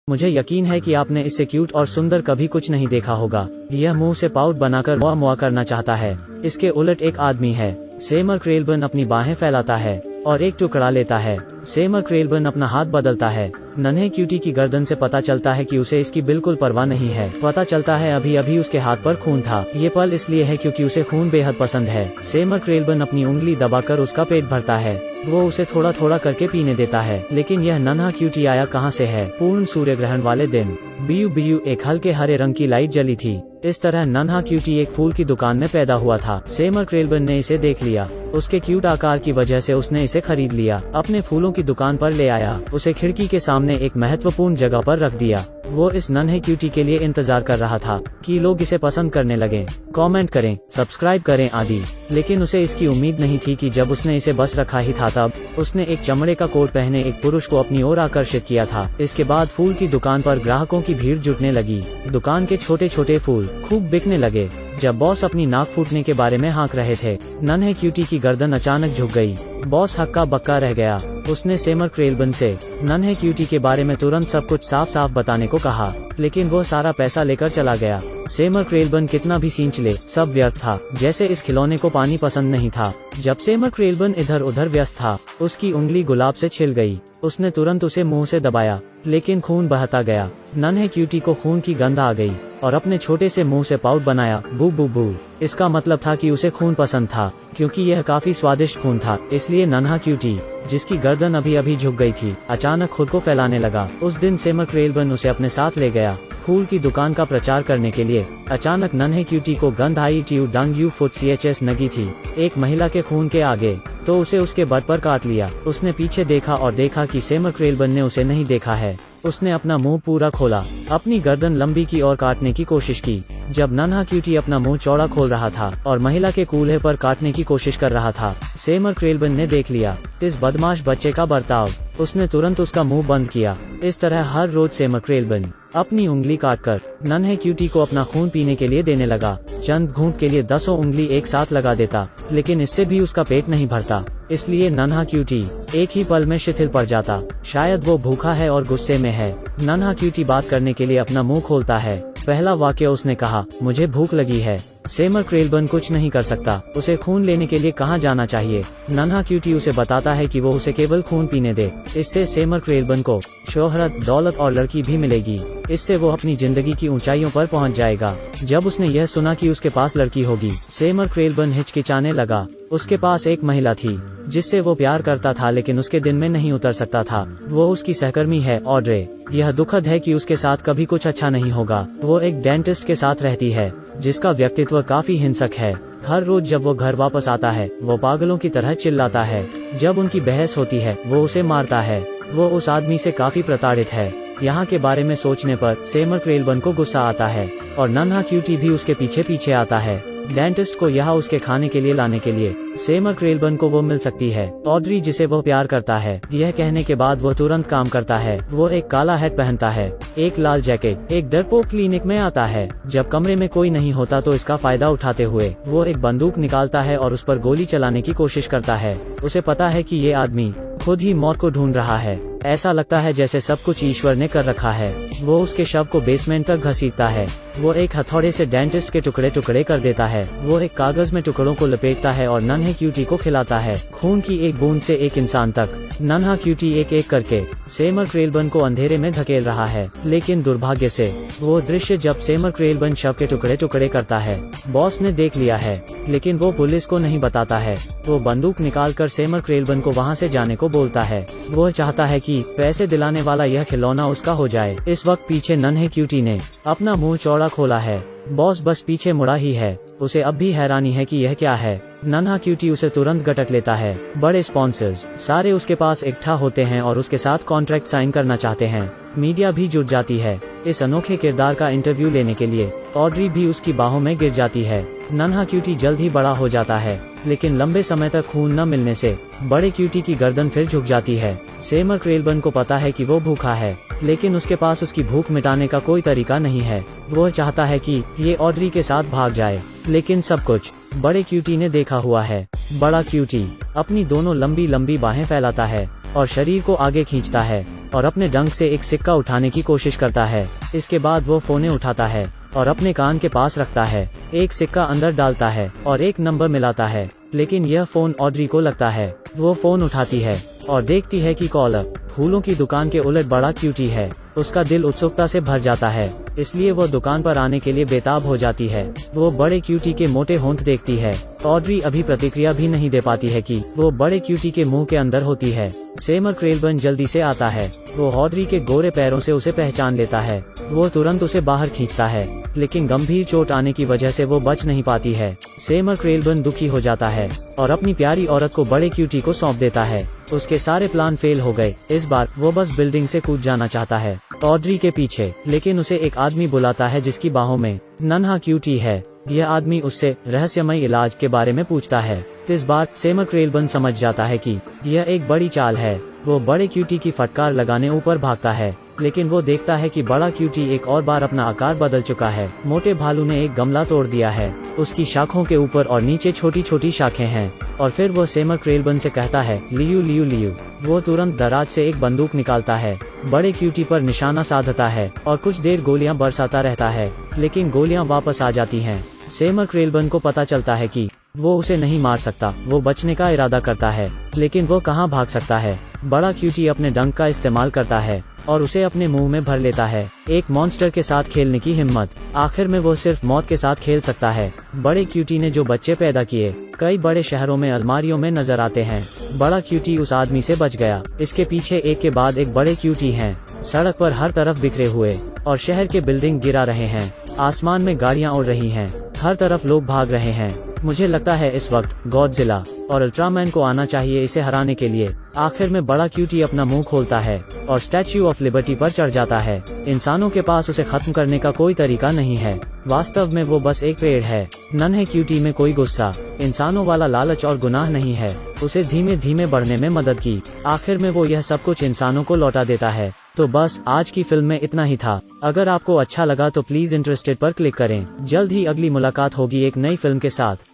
मुझे यकीन है कि आपने इससे क्यूट और सुंदर कभी कुछ नहीं देखा होगा। यह मुंह से पाउट बनाकर मुआ मुआ करना चाहता है। इसके उलट एक आदमी है। सेमर क्रेलबर्न अपनी बाहें फैलाता है और एक टुकड़ा लेता है। सेमर क्रेलबर्न अपना हाथ बदलता है। नन्हे क्यूटी की गर्दन से पता चलता है कि उसे इसकी बिल्कुल परवाह नहीं है। पता चलता है अभी अभी उसके हाथ पर खून था। ये पल इसलिए है क्योंकि उसे खून बेहद पसंद है। सेमर क्रेलबर्न अपनी उंगली दबाकर उसका पेट भरता है। वो उसे थोड़ा थोड़ा करके पीने देता है। लेकिन यह नन्हा क्यूटी आया कहाँ से है? पूर्ण सूर्य ग्रहण वाले दिन बीयू बीयू एक हल्के हरे रंग की लाइट जली थी। इस तरह नन्हा क्यूटी एक फूल की दुकान में पैदा हुआ था। सेमर क्रेलबर्न ने इसे देख लिया। उसके क्यूट आकार की वजह से उसने इसे खरीद लिया। अपने फूलों की दुकान पर ले आया। उसे खिड़की के सामने एक महत्वपूर्ण जगह पर रख दिया। वो इस नन्हे क्यूटी के लिए इंतजार कर रहा था कि लोग इसे पसंद करने लगे, कमेंट करें, सब्सक्राइब करें आदि। लेकिन उसे इसकी उम्मीद नहीं थी कि जब उसने इसे बस रखा ही था तब उसने एक चमड़े का कोट पहने एक पुरुष को अपनी ओर आकर्षित किया था। इसके बाद फूल की दुकान पर ग्राहकों की भीड़ जुटने लगी। दुकान के छोटे छोटे फूल खूब बिकने लगे। जब बॉस अपनी नाक फूटने के बारे में हाँक रहे थे, नन्हे क्यूटी की गर्दन अचानक झुक गई। बॉस हक्का बक्का रह गया। उसने सेमर क्रेलबर्न से नन्हे क्यूटी के बारे में तुरंत सब कुछ साफ साफ बताने को कहा, लेकिन वो सारा पैसा लेकर चला गया। सेमर क्रेलबर्न कितना भी सींच ले, सब व्यर्थ था। जैसे इस खिलौने को पानी पसंद नहीं था। जब सेमर क्रेलबर्न इधर उधर व्यस्त था, उसकी उंगली गुलाब से छिल गई। उसने तुरंत उसे मुंह से दबाया, लेकिन खून बहता गया। नन्हे क्यूटी को खून की गंध आ गई और अपने छोटे से मुंह से पाउट बनाया, बू बू बू। इसका मतलब था कि उसे खून पसंद था। क्योंकि यह काफी स्वादिष्ट खून था, इसलिए नन्हा क्यूटी, जिसकी गर्दन अभी अभी झुक गई थी, अचानक खुद को फैलाने लगा। उस दिन सेमर क्रेलबर्न उसे अपने साथ ले गया फूल की दुकान का प्रचार करने के लिए। अचानक नन्हे क्यूटी को गंध आई ट्यू डंग यू फुट CHS नगी थी एक महिला के खून के आगे, तो उसे उसके बट पर काट लिया। उसने पीछे देखा और देखा कि सेमर क्रेलबर्न ने उसे नहीं देखा है। उसने अपना मुंह पूरा खोला, अपनी गर्दन लंबी की और काटने की कोशिश की। जब नन्हा क्यूटी अपना मुंह चौड़ा खोल रहा था और महिला के कूल्हे पर काटने की कोशिश कर रहा था, सेमर क्रेलबर्न ने देख लिया इस बदमाश बच्चे का बर्ताव। उसने तुरंत उसका मुंह बंद किया। इस तरह हर रोज सेमर क्रेलबर्न अपनी उंगली काटकर नन्हे क्यूटी को अपना खून पीने के लिए देने लगा। चंद घूंट के लिए 10 उंगली एक साथ लगा देता, लेकिन इससे भी उसका पेट नहीं भरता। इसलिए नन्हा क्यूटी एक ही पल में शिथिल पड़ जाता। शायद वो भूखा है और गुस्से में है। नन्हा क्यूटी बात करने के लिए अपना मुंह खोलता है। पहला वाक्य उसने कहा, मुझे भूख लगी है। सेमर क्रेलबर्न कुछ नहीं कर सकता। उसे खून लेने के लिए कहाँ जाना चाहिए? नन्हा क्यूटी उसे बताता है कि वो उसे केवल खून पीने दे। इससे सेमर क्रेलबर्न को शोहरत, दौलत और लड़की भी मिलेगी। इससे वो अपनी जिंदगी की ऊंचाइयों पर पहुंच जाएगा। जब उसने यह सुना कि उसके पास लड़की होगी, सेमर क्रेलबर्न हिचकिचाने लगा। उसके पास एक महिला थी जिससे वो प्यार करता था, लेकिन उसके दिन में नहीं उतर सकता था। वो उसकी सहकर्मी है, ऑड्रे। यह दुखद है कि उसके साथ कभी कुछ अच्छा नहीं होगा। वो एक डेंटिस्ट के साथ रहती है जिसका व्यक्तित्व काफी हिंसक है। हर रोज जब वो घर वापस आता है, वो पागलों की तरह चिल्लाता है। जब उनकी बहस होती है, वो उसे मारता है। वो उस आदमी से काफी प्रताड़ित है। यहाँ के बारे में सोचने पर सेमर क्रेलबर्न को गुस्सा आता है और नन्हा क्यूटी भी उसके पीछे पीछे आता है। डेंटिस्ट को यहाँ उसके खाने के लिए लाने के लिए सेमर क्रेलबर्न को वो मिल सकती है, ऑड्री, जिसे वो प्यार करता है। यह कहने के बाद वो तुरंत काम करता है। वो एक काला हैट पहनता है, एक लाल जैकेट, एक डरपोक क्लिनिक में आता है। जब कमरे में कोई नहीं होता तो इसका फायदा उठाते हुए वो एक बंदूक निकालता है और उस पर गोली चलाने की कोशिश करता है। उसे पता है कि ये आदमी खुद ही मौत को ढूंढ रहा है। ऐसा लगता है जैसे सब कुछ ईश्वर ने कर रखा है। वो उसके शव को बेसमेंट तक घसीटता है। वो एक हथौड़े से डेंटिस्ट के टुकड़े टुकड़े कर देता है। वो एक कागज में टुकड़ों को लपेटता है और नन्हे क्यूटी को खिलाता है। खून की एक बूंद से एक इंसान तक नन्हा क्यूटी एक एक करके सेमर क्रेलबर्न को अंधेरे में धकेल रहा है। लेकिन दुर्भाग्य से वो दृश्य जब सेमर क्रेलबर्न शव के टुकड़े टुकड़े करता है, बॉस ने देख लिया है, लेकिन वो पुलिस को नहीं बताता है। वो बंदूक निकालकर सेमर क्रेलबर्न को वहाँ से जाने को बोलता है। वो चाहता है कि पैसे दिलाने वाला यह खिलौना उसका हो जाए। इस वक्त पीछे नन्हे क्यूटी ने अपना मुंह चौड़ा खोला है। बॉस बस पीछे मुड़ा ही है। उसे अब भी हैरानी है कि यह क्या है। नन्हा क्यूटी उसे तुरंत गटक लेता है। बड़े स्पॉन्सर्स सारे उसके पास इकट्ठा होते हैं और उसके साथ कॉन्ट्रैक्ट साइन करना चाहते हैं। मीडिया भी जुट जाती है इस अनोखे किरदार का इंटरव्यू लेने के लिए। ऑड्री भी उसकी बाहों में गिर जाती है। नन्हा क्यूटी जल्द ही बड़ा हो जाता है, लेकिन लंबे समय तक खून न मिलने से बड़े क्यूटी की गर्दन फिर झुक जाती है। सेमर क्रेलबर्न को पता है कि वो भूखा है, लेकिन उसके पास उसकी भूख मिटाने का कोई तरीका नहीं है। वो चाहता है कि ये ऑड्री के साथ भाग जाए, लेकिन सब कुछ बड़े क्यूटी ने देखा हुआ है। बड़ा क्यूटी अपनी दोनों लंबी लंबी बाहें फैलाता है और शरीर को आगे खींचता है और अपने डंक से एक सिक्का उठाने की कोशिश करता है। इसके बाद वो फोन उठाता है और अपने कान के पास रखता है, एक सिक्का अंदर डालता है और एक नंबर मिलाता है। लेकिन यह फोन ऑड्री को लगता है। वो फोन उठाती है और देखती है कि कॉलर फूलों की दुकान के उलट बड़ा क्यूटी है। उसका दिल उत्सुकता से भर जाता है, इसलिए वो दुकान पर आने के लिए बेताब हो जाती है। वो बड़े क्यूटी के मोटे होंठ देखती है। ऑड्री अभी प्रतिक्रिया भी नहीं दे पाती है कि वो बड़े क्यूटी के मुंह के अंदर होती है। सेमर क्रेलबर्न जल्दी से आता है। वो ऑड्री के गोरे पैरों से उसे पहचान लेता है। वो तुरंत उसे बाहर खींचता है, लेकिन गंभीर चोट आने की वजह से वो बच नहीं पाती है। सेमर क्रेलबर्न दुखी हो जाता है और अपनी प्यारी औरत को बड़े क्यूटी को सौंप देता है। उसके सारे प्लान फेल हो गए। इस बार वो बस बिल्डिंग से कूद जाना चाहता है ऑड्री के पीछे, लेकिन उसे एक आदमी बुलाता है जिसकी बाहों में नन्हा क्यूटी है। यह आदमी उससे रहस्यमय इलाज के बारे में पूछता है। इस बार सेमर क्रेलबर्न समझ जाता है कि यह एक बड़ी चाल है। वो बड़े क्यूटी की फटकार लगाने ऊपर भागता है, लेकिन वो देखता है कि बड़ा क्यूटी एक और बार अपना आकार बदल चुका है। मोटे भालू ने एक गमला तोड़ दिया है। उसकी शाखों के ऊपर और नीचे छोटी छोटी शाखें हैं। और फिर वो सेमर क्रेलबर्न से कहता है, लियू लियू लियू। वो तुरंत दराज से एक बंदूक निकालता है, बड़े क्यूटी पर निशाना साधता है और कुछ देर गोलियां बरसाता रहता है, लेकिन गोलियां वापस आ जाती हैं। सेमर क्रेलबर्न को पता चलता है कि वो उसे नहीं मार सकता। वो बचने का इरादा करता है, लेकिन वो कहाँ भाग सकता है। बड़ा क्यूटी अपने डंक का इस्तेमाल करता है और उसे अपने मुंह में भर लेता है। एक मॉन्स्टर के साथ खेलने की हिम्मत। आखिर में वो सिर्फ मौत के साथ खेल सकता है। बड़े क्यूटी ने जो बच्चे पैदा किए कई बड़े शहरों में अलमारियों में नजर आते हैं। बड़ा क्यूटी उस आदमी से बच गया। इसके पीछे एक के बाद एक बड़े क्यूटी हैं। सड़क पर हर तरफ बिखरे हुए और शहर के बिल्डिंग गिरा रहे हैं। आसमान में गाड़ियां उड़ रही हैं। हर तरफ लोग भाग रहे हैं। मुझे लगता है इस वक्त गॉडजिला और अल्ट्रामैन को आना चाहिए इसे हराने के लिए। आखिर में बड़ा क्यूटी अपना मुंह खोलता है और स्टैच्यू ऑफ लिबर्टी पर चढ़ जाता है। इंसानों के पास उसे खत्म करने का कोई तरीका नहीं है। वास्तव में वो बस एक पेड़ है। नन्हे क्यूटी में कोई गुस्सा, इंसानों वाला लालच और गुनाह नहीं है। उसे धीमे धीमे बढ़ने में मदद की। आखिर में वो यह सब कुछ इंसानों को लौटा देता है। तो बस आज की फिल्म में इतना ही था। अगर आपको अच्छा लगा तो प्लीज इंटरेस्टेड पर क्लिक करें। जल्द ही अगली मुलाकात होगी एक नई फिल्म के साथ।